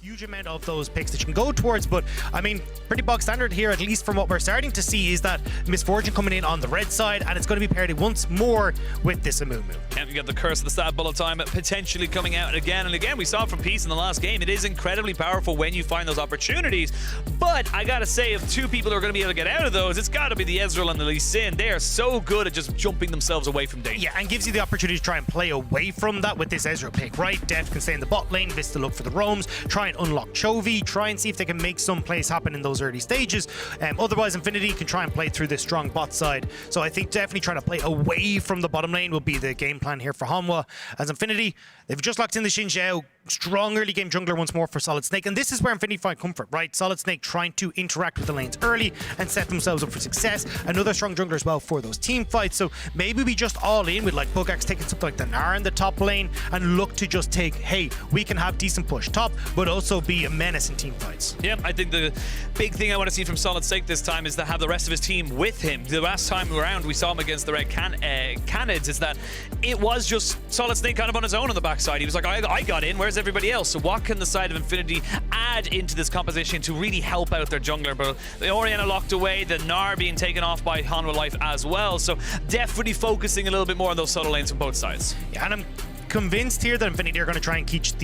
huge amount of those picks that you can go towards, but I mean, pretty bog standard here, at least from what we're starting to see, is that Misfortune coming in on the red side, and it's going to be paired once more with this Amumu. And we got the curse of the stab bullet time potentially coming out again and again. We saw it from Peace in the last game. It is incredibly powerful when you find those opportunities, but I gotta say, if two people are going to be able to get out of those, it's got to be the Ezreal and the Lee Sin. They are so good at just jumping themselves away from danger. Yeah, and gives you the opportunity to try and play away from that with this Ezreal pick, right? Deft can stay in the bot lane, Vsta look for the roams, try and unlock Chovy, try and see if they can make some plays happen in those early stages. Otherwise, Infinity can try and play through this strong bot side. So I think definitely trying to play away from the bottom lane will be the game plan here for Hanwha. As Infinity, they've just locked in the Zhao, strong early game jungler once more for SolidSnake, and this is where Infinity find comfort, right? SolidSnake trying to interact with the lanes early and set themselves up for success. Another strong jungler as well for those team fights. So maybe we just all in with like Buggax taking something like the Nara in the top lane and look to just take, hey, we can have decent push top, but also be a menace in team fights. Yeah, I think the big thing I want to see from SolidSnake this time is to have the rest of his team with him. The last time around we saw him against the Red Canids is that it was just SolidSnake kind of on his own on the backside. He was like, I got in, where's everybody else? So what can the side of Infinity add into this composition to really help out their jungler? But the Orianna locked away, the Gnar being taken off by Hanwha Life as well. So definitely focusing a little bit more on those subtle lanes from both sides. Yeah, and I'm convinced here that Infinity are going to try and keep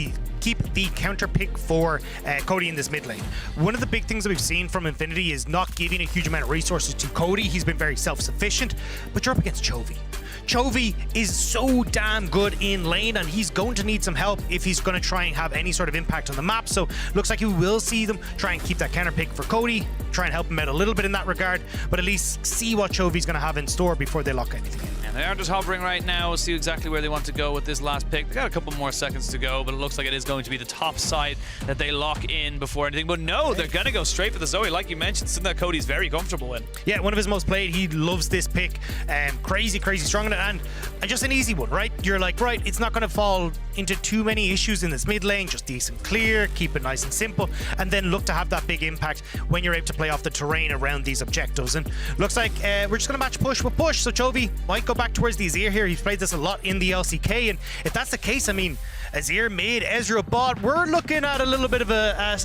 the counter pick for Cody in this mid lane. One of the big things that we've seen from Infinity is not giving a huge amount of resources to Cody. He's been very self-sufficient, but you're up against Chovy. Chovy is so damn good in lane, and he's going to need some help if he's going to try and have any sort of impact on the map. So looks like you will see them try and keep that counter pick for Cody, try and help him out a little bit in that regard, but at least see what Chovy's going to have in store before they lock anything in. And they are just hovering right now, see exactly where they want to go with this last pick. They got a couple more seconds to go, but it looks like it is going to be the top side that they lock in before anything. But no, they're going to go straight for the Zoe, like you mentioned, something that Cody's very comfortable in. Yeah, one of his most played. He loves this pick. Crazy strong on it, and just an easy one, right? You're like, right, it's not going to fall into too many issues in this mid lane, just decent clear, keep it nice and simple, and then look to have that big impact when you're able to play off the terrain around these objectives. And looks like we're just going to match push with push, so Chovy might go back towards the Azir here. He's played this a lot in the LCK, and if that's the case, I mean, Azir mid, Ezreal bot, we're looking at a little bit of a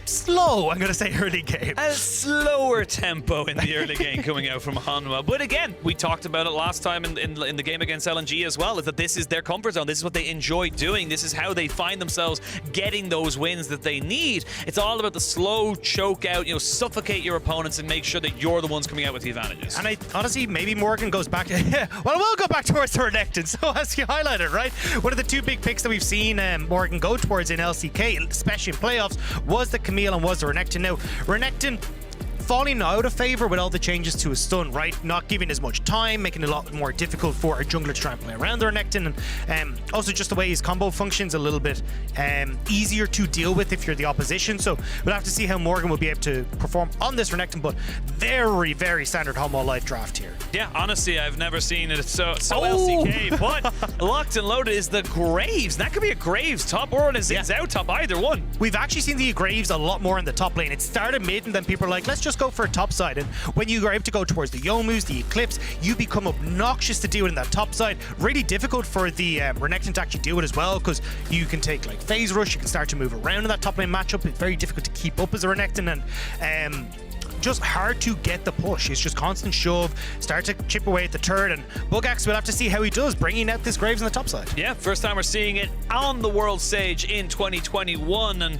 slow, I'm going to say, early game. A slower tempo in the early game coming out from Hanwha. But again, we talked about it last time in the game against LNG as well, is that this is their comfort zone. This is what they enjoy doing. This is how they find themselves getting those wins that they need. It's all about the slow choke out, suffocate your opponents and make sure that you're the ones coming out with the advantages. And I honestly, maybe Morgan goes back to, well, we'll go back towards Renekton. So as you highlighted, right, one of the two big picks that we've seen Morgan go towards in LCK, especially in playoffs, was the Camille and was the Renekton. Now, Renekton falling out of favor with all the changes to his stun, right? Not giving as much time, making it a lot more difficult for a jungler to try and play around the Renekton, and also just the way his combo functions a little bit easier to deal with if you're the opposition. So we'll have to see how Morgan will be able to perform on this Renekton, but very standard Hanwha Life draft here. Yeah, honestly, I've never seen it so LCK, but locked and loaded is the Graves. That could be a Graves top or an Azir out top, either one. We've actually seen the Graves a lot more in the top lane. It started mid, and then people are like, let's just go for a top side. And when you are able to go towards the Yomus, the Eclipse, you become obnoxious to deal with in that top side. Really difficult for the Renekton to actually deal with as well, because you can take like phase rush, you can start to move around in that top lane matchup. It's very difficult to keep up as a Renekton, and just hard to get the push. It's just constant shove, start to chip away at the turret, and Buggax will have to see how he does bringing out this Graves on the top side. Yeah, first time we're seeing it on the world stage in 2021, and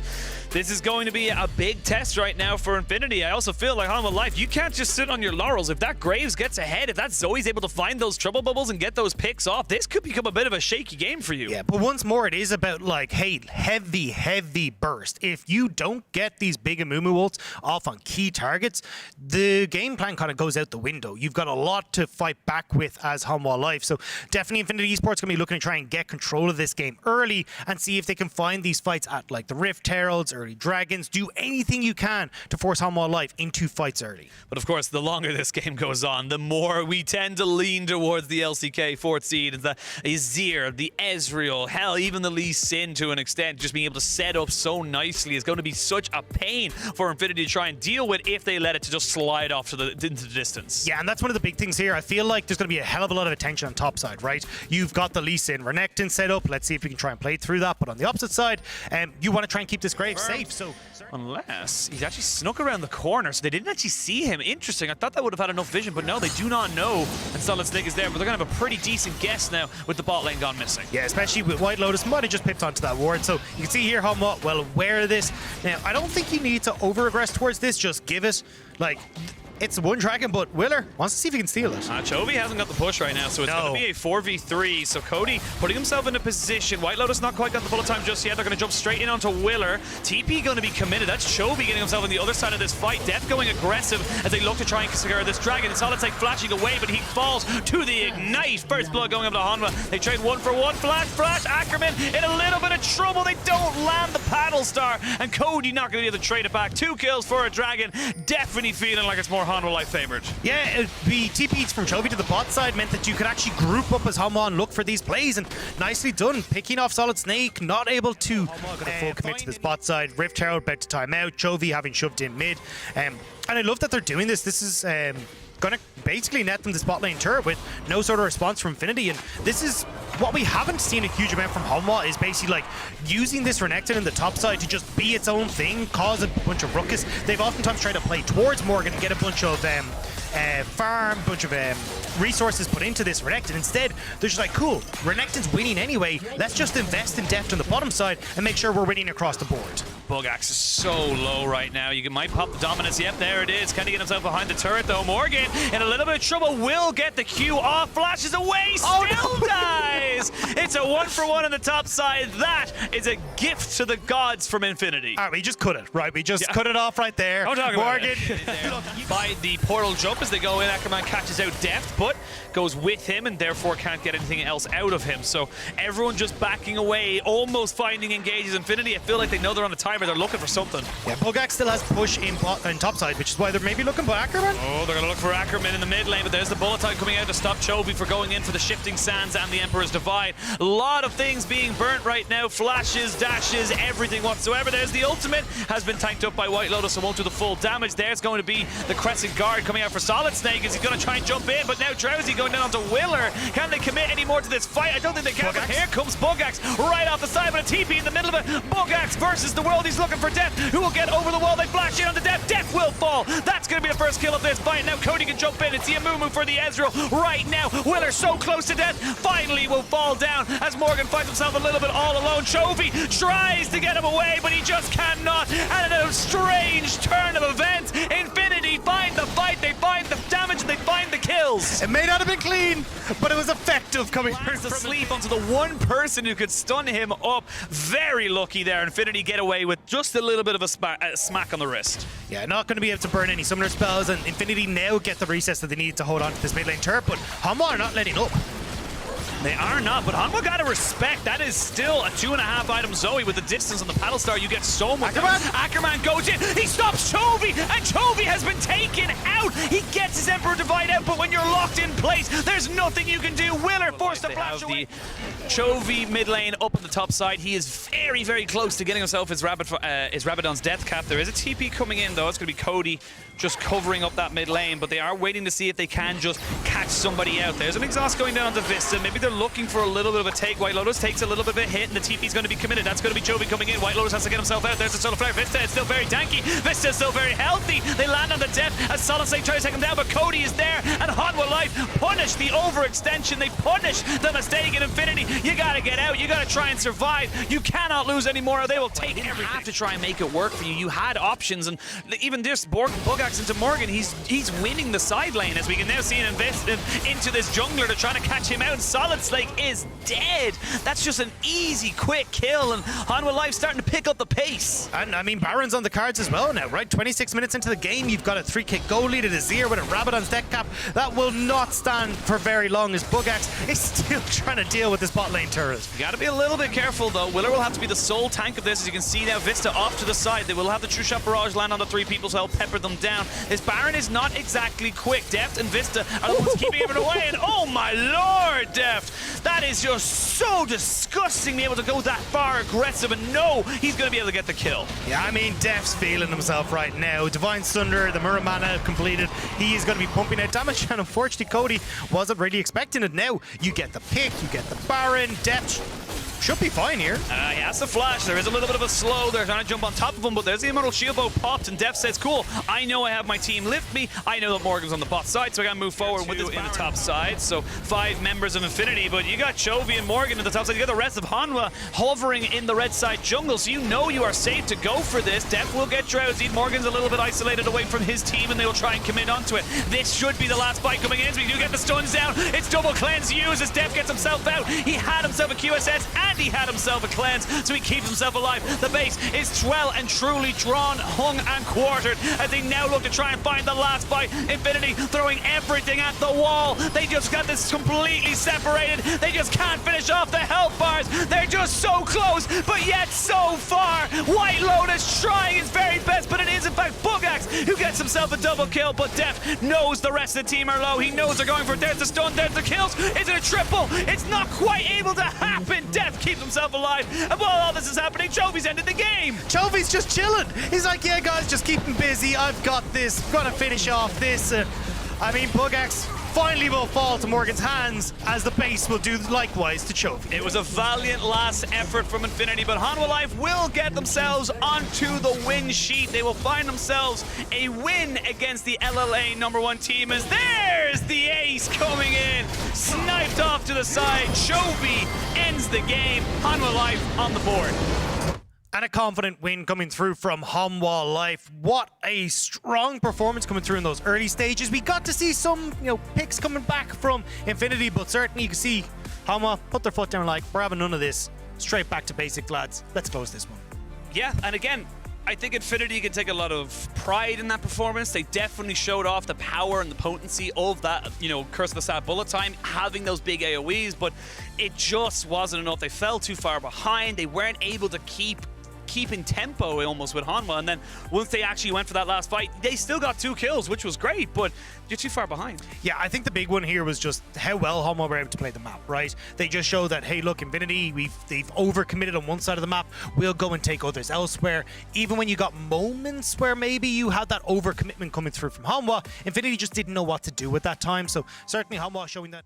this is going to be a big test right now for Infinity. I also feel like Hanwha Life, you can't just sit on your laurels. If that Graves gets ahead, if that Zoe's able to find those trouble bubbles and get those picks off, this could become a bit of a shaky game for you. Yeah, but once more, it is about like, hey, heavy burst. If you don't get these big Amumu ults off on key targets, the game plan kind of goes out the window. You've got a lot to fight back with as Hanwha Life. So definitely Infinity Esports going to be looking to try and get control of this game early and see if they can find these fights at like the Rift Heralds, early Dragons. Do anything you can to force Hanwha Life into fights early. But of course, the longer this game goes on, the more we tend to lean towards the LCK 4th seed. And the Azir, the Ezreal, hell, even the Lee Sin to an extent, just being able to set up so nicely is going to be such a pain for Infinity to try and deal with if they they let it to just slide off to into the distance. Yeah, and that's one of the big things here. I feel like there's going to be a hell of a lot of attention on top side, right? You've got the Lee Sin Renekton set up. Let's see if we can try and play through that. But on the opposite side, you want to try and keep this Grave safe. So unless he's actually snuck around the corner, so they didn't actually see him. Interesting. I thought that would have had enough vision, but no, they do not know. And SolidSnake is there, but they're going to have a pretty decent guess now with the bot lane gone missing. Yeah, especially with Whitelotus might have just pipped onto that ward. So you can see here Hanwha well aware of this. Now, I don't think you need to over-aggress towards this. Just give it, like, it's one dragon, but Willer wants to see if he can steal it. Chovy hasn't got the push right now, so it's going to be a 4v3. So Cody putting himself in a position. Whitelotus not quite got the bullet time just yet. They're going to jump straight in onto Willer. TP going to be committed. That's Chovy getting himself on the other side of this fight. Deft going aggressive as they look to try and secure this dragon. SolidSnake flashing away, but he falls to the ignite. First blood going up to Hanwha. They trade 1-for-1. Flash. Ackerman in a little bit of trouble. They don't land the paddle star, and Cody not going to be able to trade it back. 2 kills for a dragon. Definitely feeling like it's more Hanwha life favored. Yeah, the TPs from Chovy to the bot side meant that you could actually group up as Hanwha and look for these plays, and nicely done. Picking off SolidSnake, not able to full commit to this bot side. Rift Herald about to time out. Chovy having shoved in mid. And I love that they're doing this. This is going to basically net them the bot lane turret with no sort of response from Infinity, and this is what we haven't seen a huge amount from Hanwha, is basically like using this Renekton in the top side to just be its own thing, cause a bunch of ruckus. They've oftentimes tried to play towards Morgan and get a bunch of farm, bunch of resources put into this Renekton. Instead, they're just like, cool, Renekton's winning anyway, let's just invest in Deft on the bottom side and make sure we're winning across the board. Buggax is so low right now. You might pop the dominance. Yep, there it is. Can he get himself behind the turret, though? Morgan in a little bit of trouble. Will get the Q off. Flashes away. Still dies. It's a 1-for-1 on the top side. That is a gift to the gods from Infinity. All right, we just cut it, right? We just cut it off right there. Don't talk about Morgan. By the portal jump as they go in, Ackerman catches out Deft, but goes with him and therefore can't get anything else out of him. So everyone just backing away, almost finding engages Infinity. I feel like they know they're on the timer. They're looking for something. Yeah, Buggax still has push in top side, which is why they're maybe looking for Ackerman. Oh, they're going to look for Ackerman in the mid lane, but there's the bullet time coming out to stop Chovy for going in for the Shifting Sands and the Emperor's Divide. A lot of things being burnt right now. Flashes, dashes, everything whatsoever. There's the ultimate. Has been tanked up by Whitelotus, so won't do the full damage. There's going to be the Crescent Guard coming out for SolidSnake as he's going to try and jump in, but now Drowsy going down onto Willer. Can they commit any more to this fight? I don't think they can, but here comes Buggax right off the side with a TP in the middle of it. Buggax versus the world. He's looking for Deft, who will get over the wall. They flash in on the Deft. Deft will fall. That's going to be the first kill of this fight. Now Cody can jump in. It's the Amumu for the Ezreal right now. Willer so close to death. Finally will fall down as Morgan finds himself a little bit all alone. Chovy tries to get him away, but he just cannot. And in a strange turn of events, Infinity find the fight, they find the damage, and they find the kills. It may not have been clean, but it was effective coming from sleep onto the one person who could stun him up. Very lucky there. Infinity get away with just a little bit of a smack on the wrist. Yeah, not going to be able to burn any summoner spells, and Infinity now get the recess that they need to hold on to this mid lane turret, but Hanwha are not letting up. They are not, but Hanwha got to respect. That is still a 2.5 item Zoe with the distance on the paddle star. You get so much. Ackerman goes in. He stops Chovy, and Chovy has been taken out. He gets his Emperor Divide out, but when you're locked in place, there's nothing you can do. Willer forced to flash away. Chovy mid lane up on the top side. He is very, very close to getting himself his Rabadon's death cap. There is a TP coming in, though. It's going to be Cody just covering up that mid lane, but they are waiting to see if they can just catch somebody out. There's an exhaust going down onto Vsta. Maybe they're looking for a little bit of a take. Whitelotus takes a little bit of a hit, and the TP is going to be committed. That's going to be Chovy coming in. Whitelotus has to get himself out. There's the solar flare. Vsta is still very tanky. Vsta is still very healthy. They land on the Deft as SolidSnake tries to take him down, but Cody is there, and Hanwha Life punish the overextension. They punish the mistake in Infinity. You got to get out. You got to try and survive. You cannot lose anymore, or they will take everything. You have to try and make it work for you. You had options, and even this Buggax into Morgan, he's winning the side lane, as we can now see him invest into this jungler to try to catch him out. SolidSnake is dead. That's just an easy, quick kill, and Hanwha Life starting to pick up the pace. And I mean, Baron's on the cards as well now, right? 26 minutes into the game, you've got a 3-kick goal lead at Azir with a Rabadon's deck cap. That will not stand for very long as Buggax is still trying to deal with this bot bot lane turret. You gotta be a little bit careful though. Willer will have to be the sole tank of this. As you can see now, Vsta off to the side. They will have the True Shot Barrage land on the 3 people, so I'll pepper them down. This Baron is not exactly quick. Deft and Vsta are the ones keeping him away, and oh my lord, Deft! That is just so disgusting, being able to go that far aggressive, and no, he's gonna be able to get the kill. Yeah, I mean, Deft's feeling himself right now. Divine Thunder, the Muramana completed. He is going to be pumping out damage, and unfortunately, Cody wasn't really expecting it. Now, you get the pick, you get the Baron. Deft should be fine here. He has the flash. There is a little bit of a slow there, trying to jump on top of him, but there's the Immortal Shield Bow popped, and Deft says, cool, I know I have my team lift me. I know that Morgan's on the bot side, so I gotta move forward with this in the top side. So 5 members of Infinity, but you got Chovy and Morgan at the top side. You got the rest of Hanwha hovering in the red side jungle, so you know you are safe to go for this. Deft will get drowsy. Morgan's a little bit isolated away from his team, and they will try and commit onto it. This should be the last fight coming in, so we do get the stuns down. It's double cleanse used as Deft gets himself out. He had himself a QSS, and he had himself a cleanse, so he keeps himself alive. The base is well and truly drawn, hung and quartered as they now look to try and find the last fight. Infinity throwing everything at the wall. They just got this completely separated. They just can't finish off the health bars. They're just so close, but yet so far. Whitelotus trying his very best, but it is in fact Buggax who gets himself a double kill, but Deft knows the rest of the team are low. He knows they're going for it. There's the stun, there's the kills. Is it a triple? It's not quite able to happen. Deft keeps himself alive, and while all this is happening, Chovy's ended the game. Chovy's just chilling. He's like, yeah, guys, just keep him busy. I've got this. Gonna finish off this. I mean, Buggax finally will fall to Morgan's hands, as the base will do likewise to Chovy. It was a valiant last effort from Infinity, but Hanwha Life will get themselves onto the win sheet. They will find themselves a win against the LLA #1 team, as there's the ace coming in. Sniped off to the side. Chovy ends the game. Hanwha Life on the board. And a confident win coming through from Hanwha Life. What a strong performance coming through in those early stages. We got to see some, picks coming back from Infinity, but certainly you can see Hanwha put their foot down like, we're having none of this. Straight back to basic, lads. Let's close this one. Yeah, and again, I think Infinity can take a lot of pride in that performance. They definitely showed off the power and the potency of that, Curse of the Sad Bullet Time, having those big AoEs, but it just wasn't enough. They fell too far behind. They weren't able to keep in tempo almost with Hanwha, and then once they actually went for that last fight, they still got 2 kills, which was great, but you're too far behind. Yeah, I think the big one here was just how well Hanwha were able to play the map, right? They just showed that, hey, look, Infinity, they've overcommitted on one side of the map, we'll go and take others elsewhere. Even when you got moments where maybe you had that overcommitment coming through from Hanwha, Infinity just didn't know what to do at that time, so certainly Hanwha showing that